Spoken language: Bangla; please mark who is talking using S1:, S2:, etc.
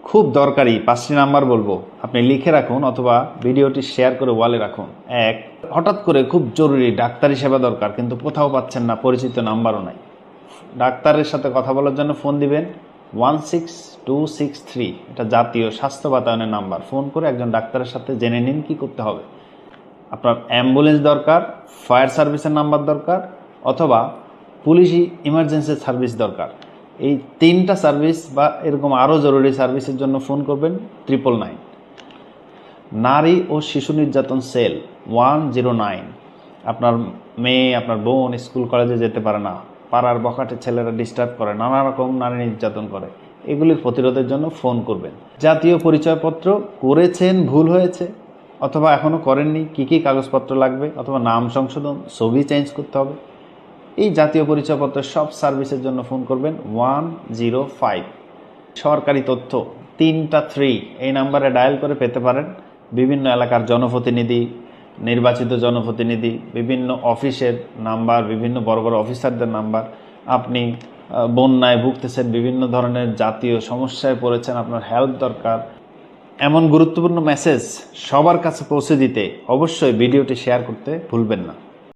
S1: খুব দরকারি 5টি নাম্বার বলবো, আপনি লিখে রাখুন অথবা ভিডিওটি শেয়ার করে ওয়ালে রাখুন। 1, হঠাৎ করে খুব জরুরি ডাক্তারি সেবা দরকার, কিন্তু কোথাও পাচ্ছেন না, পরিচিত নাম্বারও নাই। ডাক্তারের সাথে কথা বলার জন্য ফোন দিবেন 16263, এটা জাতীয় স্বাস্থ্য বাতায়নের নাম্বার। ফোন করে একজন ডাক্তারের সাথে জেনে নিন কি করতে হবে। আপনার অ্যাম্বুলেন্স দরকার, ফায়ার সার্ভিসের নাম্বার দরকার, অথবা পুলিশ ইমার্জেন্সি সার্ভিস দরকার। এই 3টা সার্ভিস বা এরকম আরও জরুরি সার্ভিসের জন্য ফোন করবেন 999। নারী ও শিশু নির্যাতন সেল 109। আপনার মেয়ে, আপনার বোন স্কুল কলেজে যেতে পারে না, পাড়ার বখাটে ছেলেরা ডিস্টার্ব করে, নানা রকম নারী নির্যাতন করে, এগুলির প্রতিরোধের জন্য ফোন করবেন। জাতীয় পরিচয়পত্র করেছেন, ভুল হয়েছে অথবা এখনও করেননি, কী কী কাগজপত্র লাগবে, অথবা নাম সংশোধন, ছবি চেঞ্জ করতে হবে, এই জাতীয় পরিচয়পত্রের সব সার্ভিসের জন্য ফোন করবেন 105। সরকারি তথ্য 3টা 3 এই নাম্বারে ডায়াল করে পেতে পারেন। বিভিন্ন এলাকার জনপ্রতিনিধি, নির্বাচিত জনপ্রতিনিধি, বিভিন্ন অফিসের নাম্বার, বিভিন্ন বড় বড় অফিসারদের নাম্বার। আপনি বন্যায় ভুগতেছেন, বিভিন্ন ধরনের জাতীয় সমস্যায় পড়েছেন, আপনার হেল্প দরকার, এমন গুরুত্বপূর্ণ মেসেজ সবার কাছে পৌঁছে দিতে অবশ্যই ভিডিওটি শেয়ার করতে ভুলবেন না।